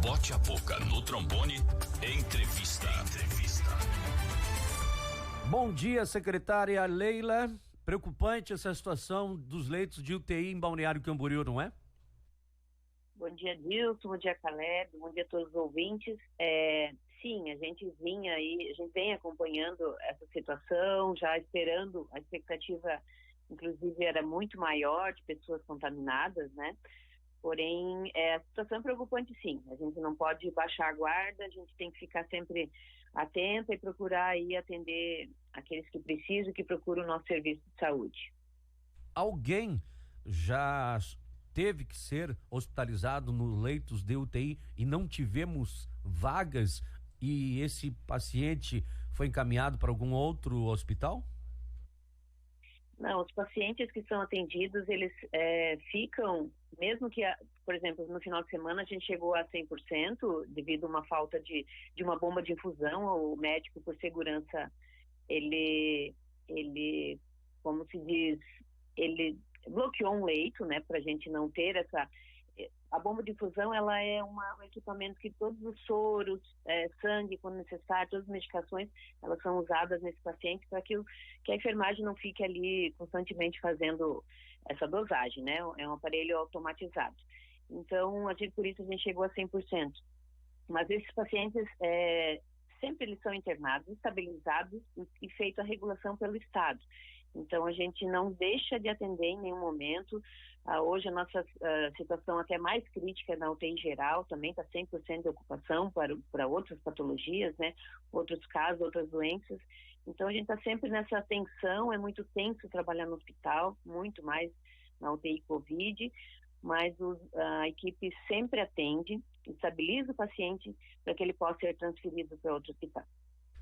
Bote a boca no trombone. Entrevista. Bom dia, secretária Leila. Preocupante essa situação dos leitos de UTI em Balneário Camboriú, não é? Bom dia, Dilson. Bom dia, Caleb. Bom dia a todos os ouvintes. Sim, a gente vem acompanhando essa situação, já esperando, a expectativa, inclusive, era muito maior de pessoas contaminadas, né? Porém, a situação é preocupante, sim. A gente não pode baixar a guarda, a gente tem que ficar sempre atenta e procurar aí atender aqueles que precisam, que procuram o nosso serviço de saúde. Alguém já teve que ser hospitalizado nos leitos de UTI e não tivemos vagas e esse paciente foi encaminhado para algum outro hospital? Não, os pacientes que são atendidos, eles ficam, mesmo que, por exemplo, no final de semana a gente chegou a 100% devido a uma falta de uma bomba de infusão. O médico, por segurança, ele, como se diz, ele bloqueou um leito, né, para a gente não ter essa... A bomba de infusão, ela é um equipamento que todos os soros, sangue, quando necessário, todas as medicações, elas são usadas nesse paciente para que a enfermagem não fique ali constantemente fazendo essa dosagem, né? É um aparelho automatizado. Então, por isso a gente chegou a 100%. Mas esses pacientes, sempre eles são internados, estabilizados e feita a regulação pelo Estado. Então, a gente não deixa de atender em nenhum momento. Hoje, a nossa situação até mais crítica na UTI geral, também está 100% de ocupação para outras patologias, né? Outros casos, outras doenças. Então, a gente está sempre nessa tensão, é muito tenso trabalhar no hospital, muito mais na UTI Covid, mas a equipe sempre atende, estabiliza o paciente para que ele possa ser transferido para outro hospital.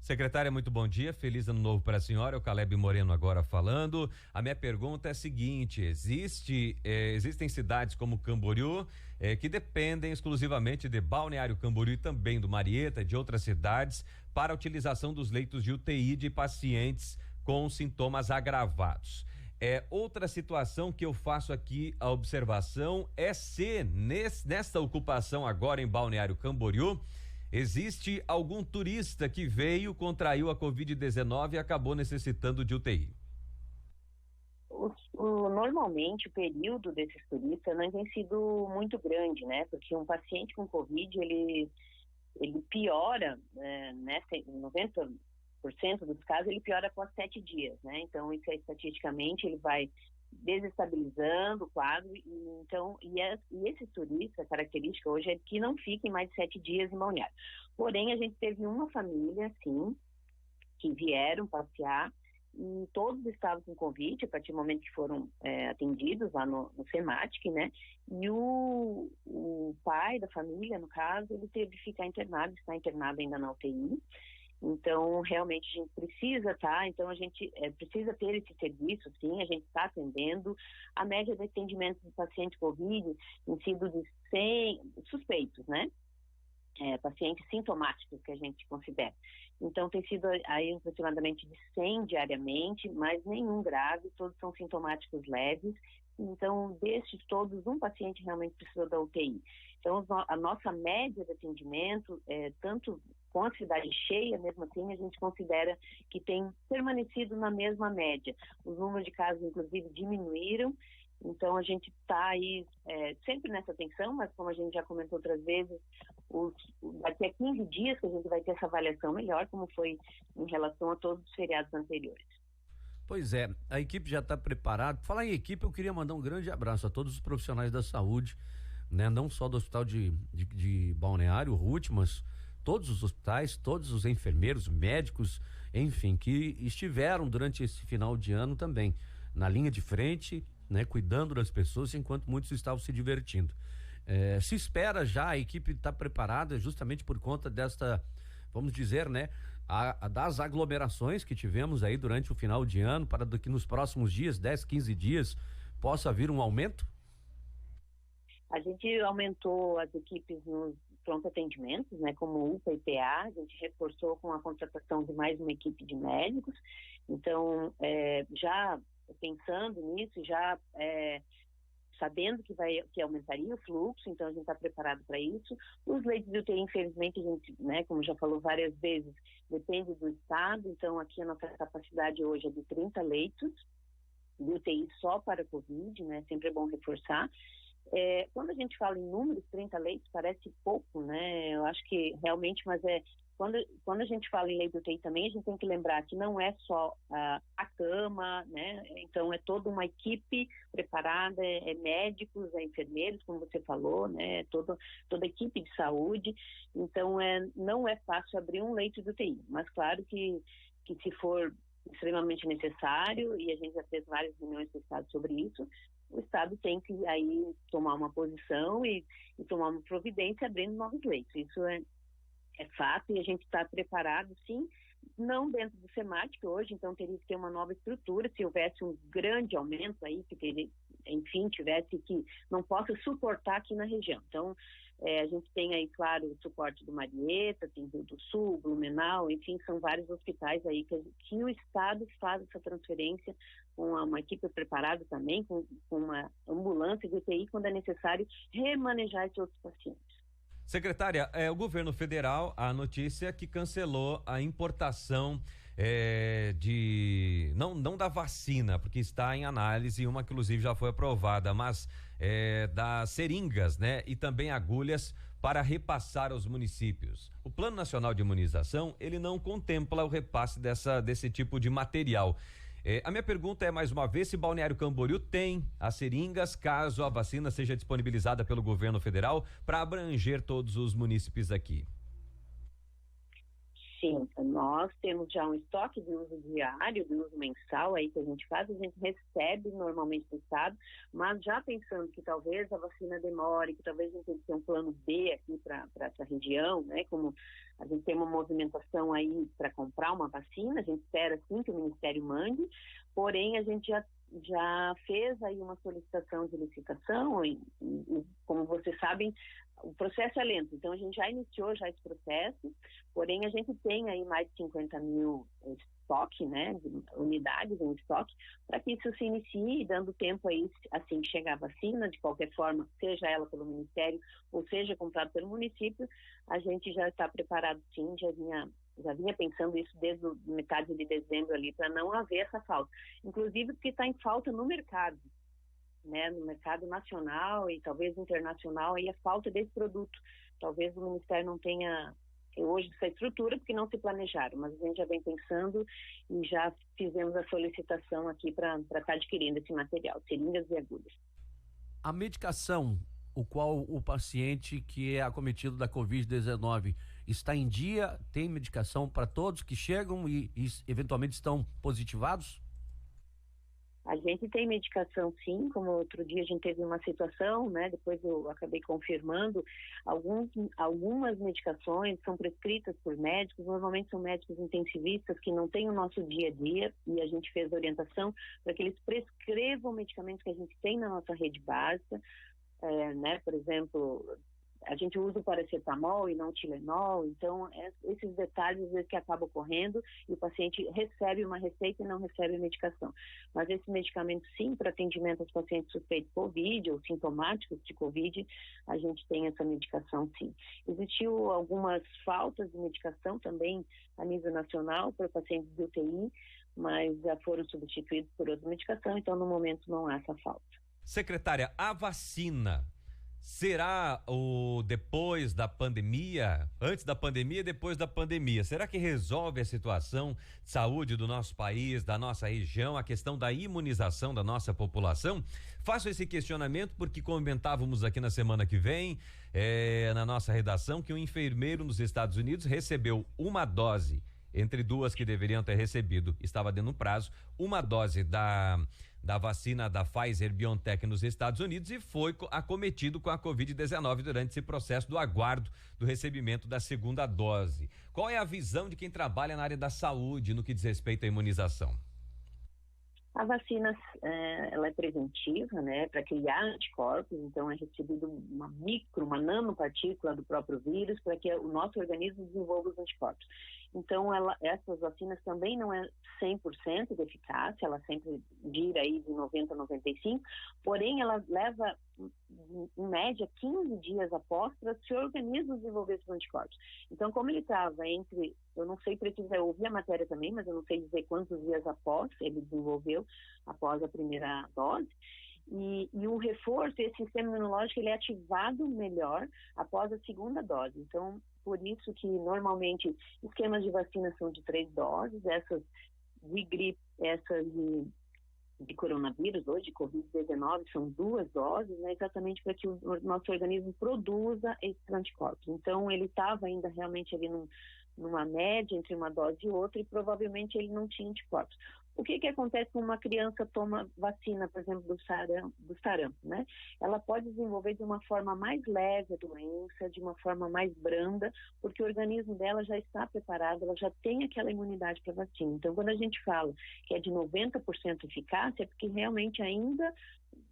Secretária, muito bom dia, feliz ano novo para a senhora, o Caleb Moreno agora falando. A minha pergunta é a seguinte: existem cidades como Camboriú que dependem exclusivamente de Balneário Camboriú e também do Marieta e de outras cidades para a utilização dos leitos de UTI de pacientes com sintomas agravados. Outra situação que eu faço aqui a observação é se nesta ocupação agora em Balneário Camboriú existe algum turista que veio, contraiu a Covid-19 e acabou necessitando de UTI? Normalmente o período desses turistas não tem sido muito grande, né? Porque um paciente com Covid, ele piora, né? 90% dos casos ele piora após 7 dias, né? Então, isso estatisticamente ele vai desestabilizando o quadro, e esse turista, a característica hoje é que não fiquem mais de 7 dias em Balneário. Porém, a gente teve uma família, sim, que vieram passear e todos estavam com Covid a partir do momento que foram atendidos lá no SEMATIC, né? E o pai da família, no caso, ele teve que ficar internado, está internado ainda na UTI. Então, realmente, a gente precisa, então a gente precisa ter esse serviço, sim, a gente está atendendo. A média de atendimento de pacientes Covid tem sido de 100 suspeitos, né? Pacientes sintomáticos que a gente considera. Então, tem sido aí aproximadamente de 100 diariamente, mas nenhum grave, todos são sintomáticos leves. Então, destes todos, um paciente realmente precisou da UTI. Então, a nossa média de atendimento, tanto com a cidade cheia, mesmo assim, a gente considera que tem permanecido na mesma média. Os números de casos, inclusive, diminuíram. Então, a gente está aí sempre nessa tensão, mas como a gente já comentou outras vezes, daqui a 15 dias que a gente vai ter essa avaliação melhor, como foi em relação a todos os feriados anteriores. Pois é, a equipe já está preparada. Falar em equipe, eu queria mandar um grande abraço a todos os profissionais da saúde, né? Não só do Hospital de Balneário, Ruth, mas todos os hospitais, todos os enfermeiros, médicos, enfim, que estiveram durante esse final de ano também na linha de frente, né? Cuidando das pessoas enquanto muitos estavam se divertindo. Se espera já, a equipe está preparada justamente por conta desta, vamos dizer, né? Das aglomerações que tivemos aí durante o final de ano, para que nos próximos dias, 10, 15 dias, possa vir um aumento? A gente aumentou as equipes nos pronto atendimentos, né, como UPA e PA, a gente reforçou com a contratação de mais uma equipe de médicos. Então, já pensando nisso, já sabendo que aumentaria o fluxo, então a gente está preparado para isso. Os leitos de UTI, infelizmente, a gente, né, como já falou várias vezes, depende do estado, então aqui a nossa capacidade hoje é de 30 leitos de UTI só para Covid, né, sempre é bom reforçar. Quando a gente fala em números, 30 leitos parece pouco, né, eu acho que realmente, mas quando a gente fala em leito de UTI também, a gente tem que lembrar que não é só a cama, né? Então é toda uma equipe preparada, médicos, enfermeiros, como você falou, né? Toda a equipe de saúde. Então não é fácil abrir um leito de UTI, mas claro que se for extremamente necessário, e a gente já fez várias reuniões com o Estado sobre isso, o Estado tem que aí tomar uma posição e tomar uma providência abrindo novos leitos. Isso é fato, e a gente está preparado, sim, não dentro do SEMART hoje, então teria que ter uma nova estrutura, se houvesse um grande aumento aí, tivesse que não possa suportar aqui na região. Então, a gente tem aí, claro, o suporte do Marieta, tem Rio do Sul, Blumenau, enfim, são vários hospitais aí que o Estado faz essa transferência com uma equipe preparada também, com uma ambulância de UTI, quando é necessário remanejar esses outros pacientes. Secretária, o governo federal, a notícia que cancelou a importação não da vacina, porque está em análise, uma que inclusive já foi aprovada, mas das seringas, né? E também agulhas para repassar aos municípios. O Plano Nacional de Imunização, ele não contempla o repasse desse tipo de material. A minha pergunta é, mais uma vez, se Balneário Camboriú tem as seringas, caso a vacina seja disponibilizada pelo governo federal para abranger todos os munícipes aqui. Sim, nós temos já um estoque de uso diário, de uso mensal aí que a gente recebe normalmente do Estado, mas já pensando que talvez a vacina demore, que talvez a gente tenha que ter um plano B aqui para essa região, né? Como a gente tem uma movimentação aí para comprar uma vacina, a gente espera sim que o Ministério mande, porém a gente já fez aí uma solicitação de licitação e como vocês sabem, o processo é lento, então a gente já iniciou esse processo, porém a gente tem aí mais de 50 mil estoque, né, unidades em estoque, para que isso se inicie, dando tempo aí, assim que chegar a vacina, de qualquer forma, seja ela pelo Ministério ou seja comprado pelo município, a gente já está preparado sim, já vinha pensando isso desde a metade de dezembro ali, para não haver essa falta. Inclusive porque está em falta no mercado, né, no mercado nacional e talvez internacional, aí a falta desse produto. Talvez o Ministério não tenha hoje essa estrutura porque não se planejaram, mas a gente já vem pensando e já fizemos a solicitação aqui para estar adquirindo esse material, seringas e agulhas. A medicação, o qual o paciente que é acometido da Covid-19 está em dia, tem medicação para todos que chegam e eventualmente estão positivados? A gente tem medicação sim, como outro dia a gente teve uma situação, né? Depois eu acabei confirmando, algumas medicações são prescritas por médicos, normalmente são médicos intensivistas que não têm o nosso dia a dia e a gente fez a orientação para que eles prescrevam medicamentos que a gente tem na nossa rede básica, né? Por exemplo, a gente usa o paracetamol e não o Tilenol, então esses detalhes às vezes que acabam ocorrendo e o paciente recebe uma receita e não recebe a medicação. Mas esse medicamento sim, para atendimento aos pacientes suspeitos de Covid ou sintomáticos de Covid, a gente tem essa medicação sim. Existiu algumas faltas de medicação também a nível nacional para pacientes de UTI, mas já foram substituídos por outra medicação, então no momento não há essa falta. Secretária, a vacina será o depois da pandemia, antes da pandemia e depois da pandemia? Será que resolve a situação de saúde do nosso país, da nossa região, a questão da imunização da nossa população? Faço esse questionamento porque comentávamos aqui na semana que vem, na nossa redação, que um enfermeiro nos Estados Unidos recebeu uma dose, entre duas que deveriam ter recebido, estava dando prazo, uma dose da vacina da Pfizer-BioNTech nos Estados Unidos e foi acometido com a Covid-19 durante esse processo do aguardo do recebimento da segunda dose. Qual é a visão de quem trabalha na área da saúde no que diz respeito à imunização? A vacina, ela é preventiva, né, para criar anticorpos, então é recebido uma nanopartícula do próprio vírus para que o nosso organismo desenvolva os anticorpos. Então, essas vacinas também não é 100% de eficácia, ela sempre gira aí de 90% a 95%, porém ela leva, em média, 15 dias após para se o organismo desenvolver esses anticorpos. Então, como ele estava entre, eu não sei precisar, eu ouvi a matéria também, mas eu não sei dizer quantos dias após ele desenvolveu, após a primeira dose, e o reforço, esse sistema imunológico, ele é ativado melhor após a segunda dose. Então, por isso que normalmente esquemas de vacina são de 3 doses, essas de gripe, essas de coronavírus, hoje de Covid-19, são 2 doses, né, exatamente para que o nosso organismo produza esses anticorpos. Então, ele estava ainda realmente ali numa média entre uma dose e outra e provavelmente ele não tinha anticorpos. O que acontece quando uma criança toma vacina, por exemplo, do sarampo, né? Ela pode desenvolver de uma forma mais leve a doença, de uma forma mais branda, porque o organismo dela já está preparado, ela já tem aquela imunidade para a vacina. Então, quando a gente fala que é de 90% eficácia, é porque realmente ainda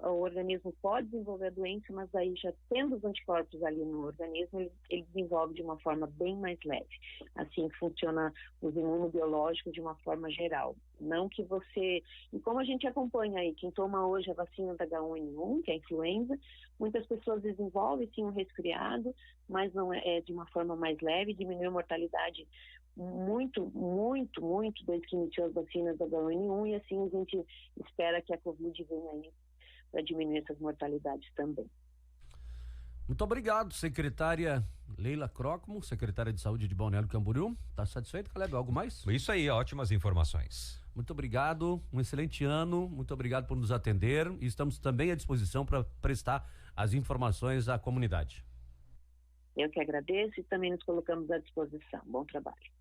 o organismo pode desenvolver a doença, mas daí já tendo os anticorpos ali no organismo, ele desenvolve de uma forma bem mais leve. Assim que funciona os imunobiológicos de uma forma geral. Não que você... E como a gente acompanha aí, quem toma hoje a vacina da H1N1, que é a influenza, muitas pessoas desenvolvem sim um resfriado, mas não é de uma forma mais leve, diminui a mortalidade muito desde que iniciou as vacinas da H1N1, e assim a gente espera que a Covid venha aí para diminuir essas mortalidades também. Muito obrigado, secretária Leila Crockmo, secretária de Saúde de Balneário Camboriú. Tá satisfeito, Caleb? Algo mais? Isso aí, ótimas informações. Muito obrigado, um excelente ano, muito obrigado por nos atender e estamos também à disposição para prestar as informações à comunidade. Eu que agradeço e também nos colocamos à disposição. Bom trabalho.